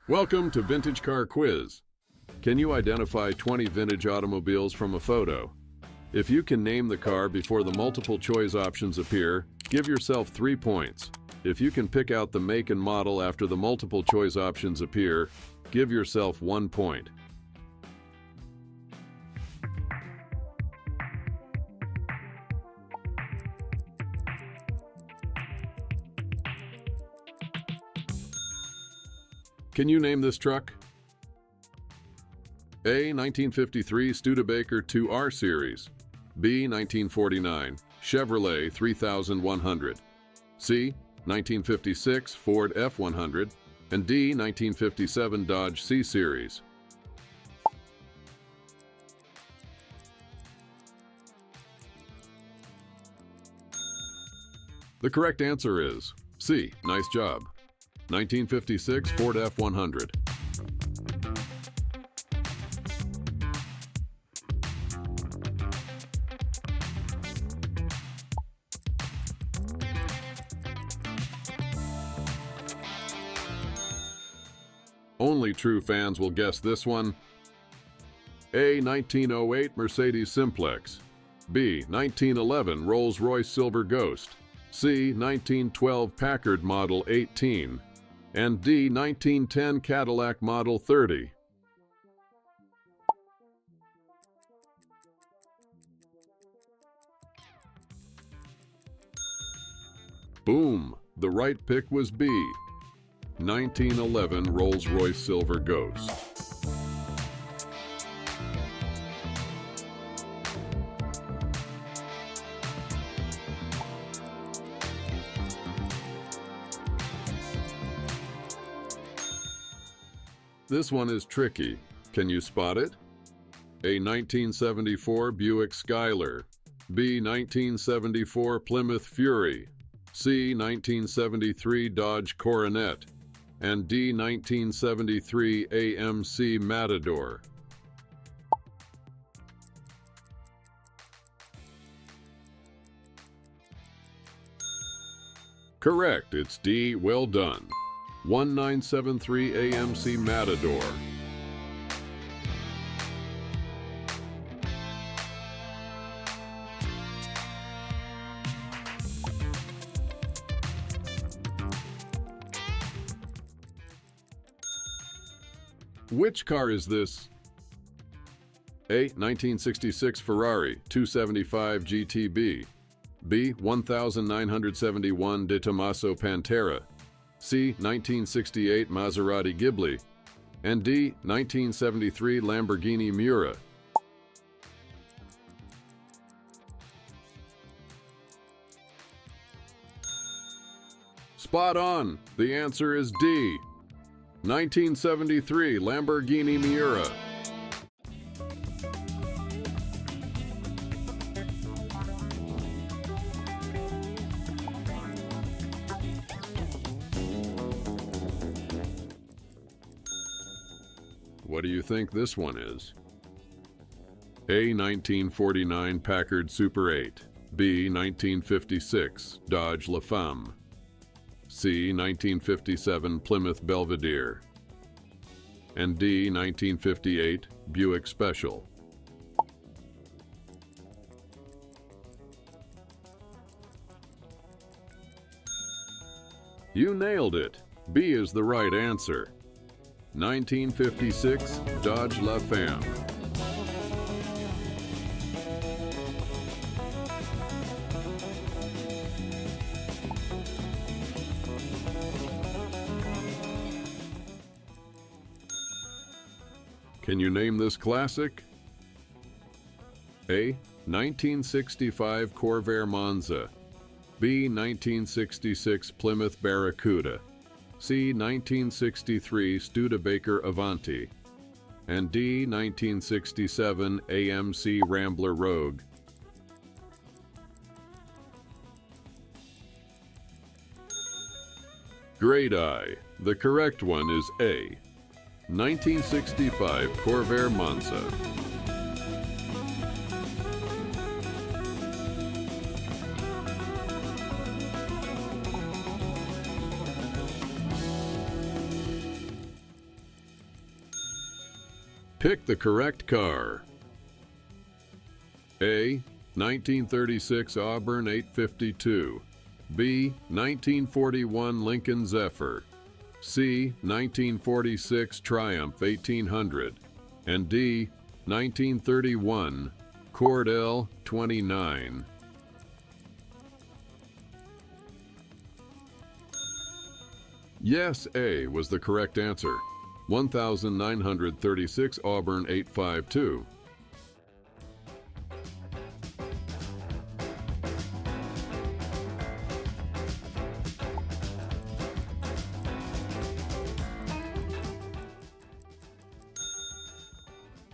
Welcome to Vintage Car Quiz. Can you identify 20 vintage automobiles from a photo? If you can name the car before the multiple choice options appear, give yourself 3 points. If you can pick out the make and model after the multiple choice options appear, give yourself 1 point. Can you name this truck? A. 1953 Studebaker 2R Series. B. 1949 Chevrolet 3100. C. 1956 Ford F100. And D. 1957 Dodge C Series. The correct answer is C. Nice job. 1956 Ford F100. Only true fans will guess this one. A. 1908 Mercedes Simplex. B. 1911 Rolls-Royce Silver Ghost. C. 1912 Packard Model 18. And D. 1910 Cadillac Model 30. Boom! The right pick was B. 1911 Rolls-Royce Silver Ghost. This one is tricky. Can you spot it? A. 1974 Buick Skylar. B. 1974 Plymouth Fury. C. 1973 Dodge Coronet. And D. 1973 AMC Matador. Correct, it's D. Well done. 1973 AMC Matador. Which car is this? A. 1966 Ferrari 275 GTB. B. 1971 De Tomaso Pantera. C. 1968 Maserati Ghibli. And D. 1973 Lamborghini Miura. Spot on! The answer is D. 1973 Lamborghini Miura. What do you think this one is? A. 1949 Packard Super 8. B. 1956 Dodge La Femme. C. 1957 Plymouth Belvedere. And D. 1958 Buick Special. You nailed it. B is the right answer. 1956 Dodge La Femme. Can you name this classic? A. 1965 Corvair Monza. B. 1966 Plymouth Barracuda. C. 1963 Studebaker Avanti. And D. 1967 AMC Rambler Rogue. Great eye. The correct one is A. 1965 Corvair Monza. Pick the correct car. A. 1936 Auburn 852. B. 1941 Lincoln Zephyr. C. 1946 Triumph 1800. And D. 1931 Cordell 29. Yes, A was the correct answer. 1936 Auburn 852.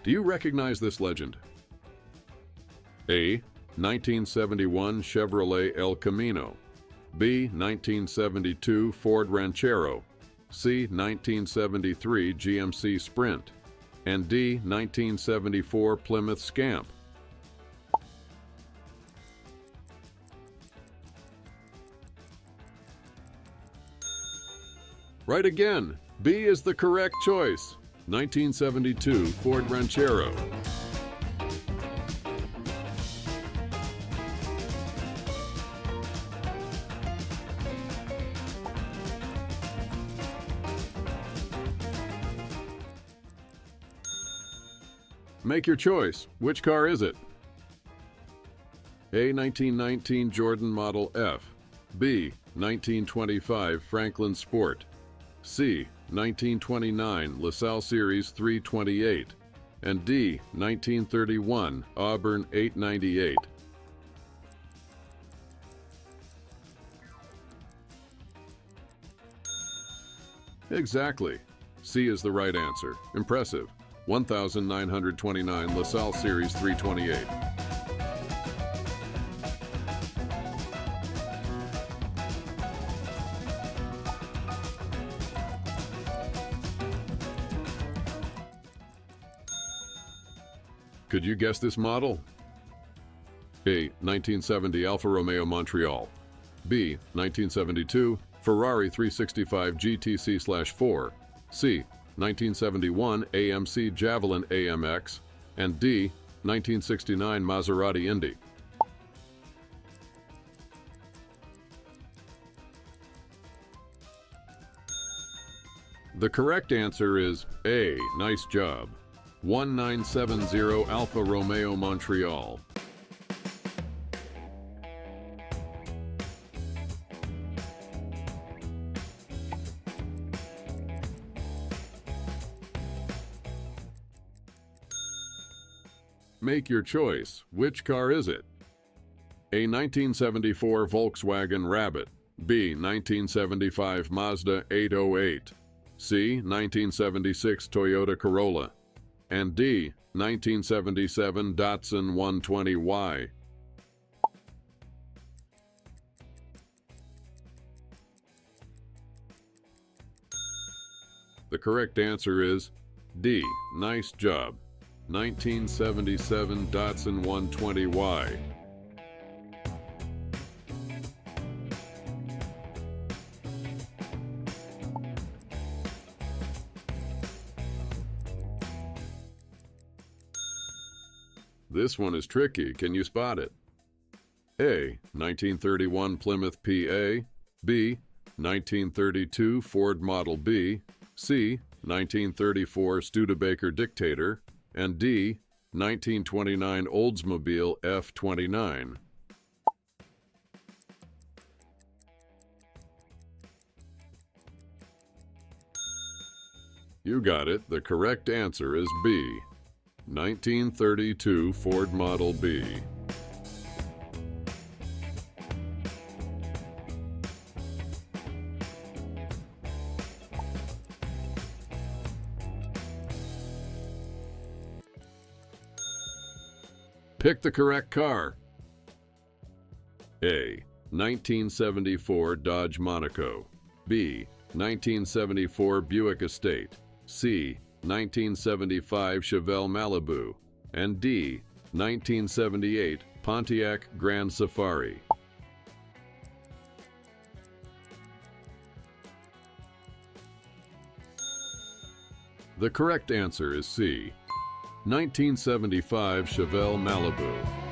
Do you recognize this legend? A. 1971 Chevrolet El Camino. B. 1972 Ford Ranchero. C. 1973 GMC Sprint. And D. 1974 Plymouth Scamp. Right again. B is the correct choice. 1972 Ford Ranchero. Make your choice. Which car is it? A. 1919 Jordan Model F. B. 1925 Franklin Sport. C. 1929 LaSalle Series 328. And D. 1931 Auburn 898. Exactly. C is the right answer. Impressive. 1929 LaSalle Series 328. Could you guess this model? A. 1970 Alfa Romeo Montreal. B. 1972 Ferrari 365 GTC/4. C. 1971 AMC Javelin AMX. And D. 1969 Maserati Indy. The correct answer is A. Nice job. 1970 Alfa Romeo Montreal. Make your choice. Which car is it? A. 1974 Volkswagen Rabbit. B. 1975 Mazda 808. C. 1976 Toyota Corolla. And D. 1977 Datsun 120Y. The correct answer is D. Nice job. 1977 Datsun 120Y. This one is tricky. Can you spot it? A. 1931 Plymouth PA. B. 1932 Ford Model B. C. 1934 Studebaker Dictator. And D. 1929 Oldsmobile F29. You got it. The correct answer is B. 1932 Ford Model B. Pick the correct car. A. 1974 Dodge Monaco. B. 1974 Buick Estate. C. 1975 Chevelle Malibu. And D. 1978 Pontiac Grand Safari. The correct answer is C. 1975 Chevelle Malibu.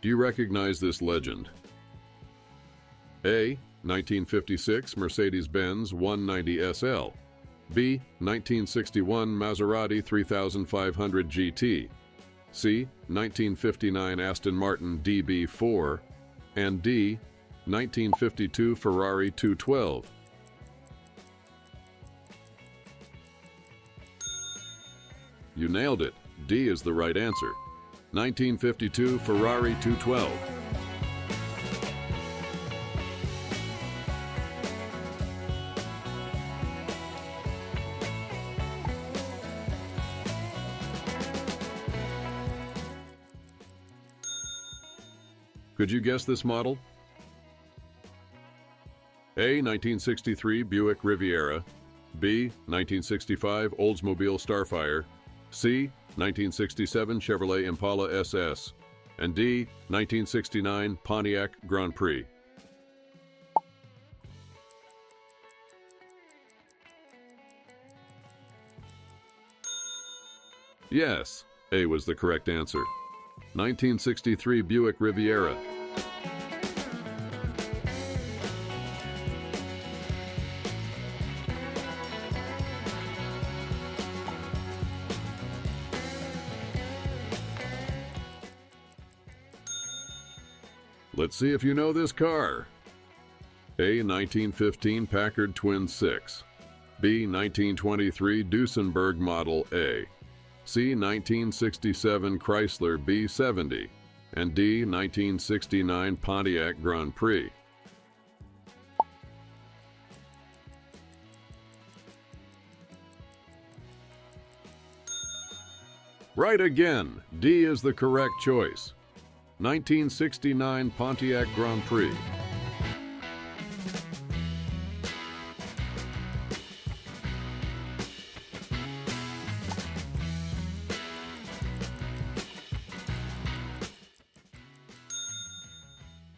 Do you recognize this legend? A. 1956 Mercedes-Benz 190 SL. B. 1961 Maserati 3500 GT. C. 1959 Aston Martin DB4. And D. 1952 Ferrari 212. You nailed it. D is the right answer. 1952 Ferrari 212. Could you guess this model? A. 1963 Buick Riviera. B. 1965 Oldsmobile Starfire. C. 1967 Chevrolet Impala SS. And D. 1969 Pontiac Grand Prix. Yes, A was the correct answer. 1963 Buick Riviera. Let's see if you know this car. A. 1915 Packard Twin 6. B. 1923 Duesenberg Model A. C. 1967 Chrysler B70. And D. 1969 Pontiac Grand Prix. Right again. D is the correct choice. 1969 Pontiac Grand Prix.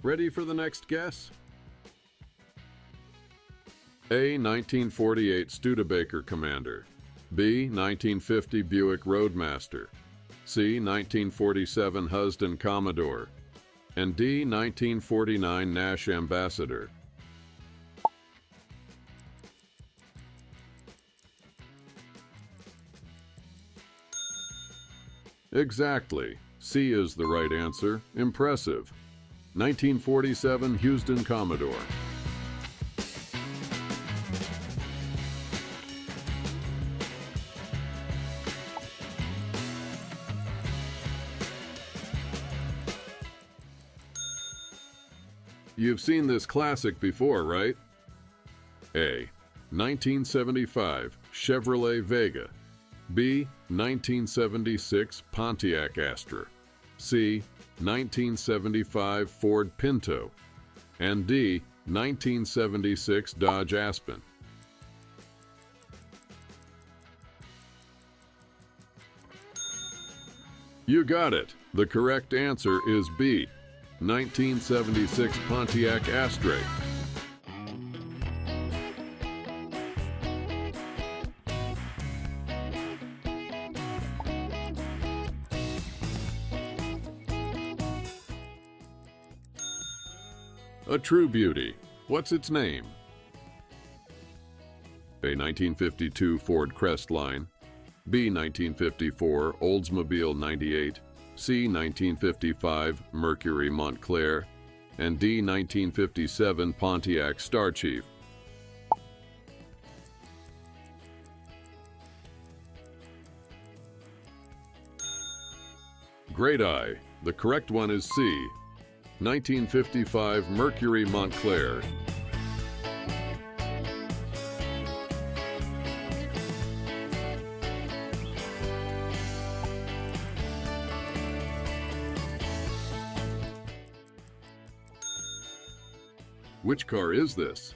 Ready for the next guess? A. 1948 Studebaker Commander. B. 1950 Buick Roadmaster. C. 1947 Husden Commodore. And D. 1949 Nash Ambassador. Exactly. C is the right answer. Impressive. 1947 Houston Commodore. You've seen this classic before, right? A. 1975 Chevrolet Vega. B. 1976 Pontiac Astra. C. 1975 Ford Pinto. And D. 1976 Dodge Aspen. You got it. The correct answer is B. 1976 Pontiac Astra. A true beauty. What's its name? A. 1952 Ford Crestline. B. 1954 Oldsmobile 98. C. 1955 Mercury Montclair. And D. 1957 Pontiac Starchief. Great eye. The correct one is C. 1955 Mercury Montclair. Which car is this?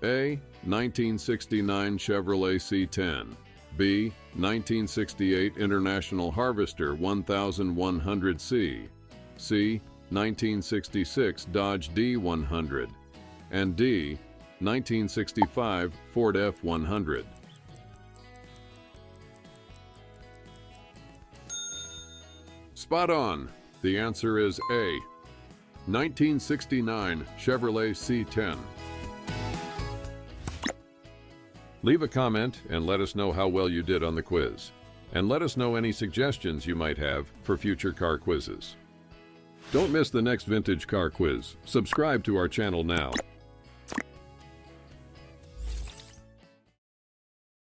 A. 1969 Chevrolet C10. B. 1968 International Harvester 1100C, C. 1966 Dodge D100, and D. 1965 Ford F100. Spot on! The answer is A. 1969 Chevrolet C10. Leave a comment and let us know how well you did on the quiz. And let us know any suggestions you might have for future car quizzes. Don't miss the next vintage car quiz. Subscribe to our channel now.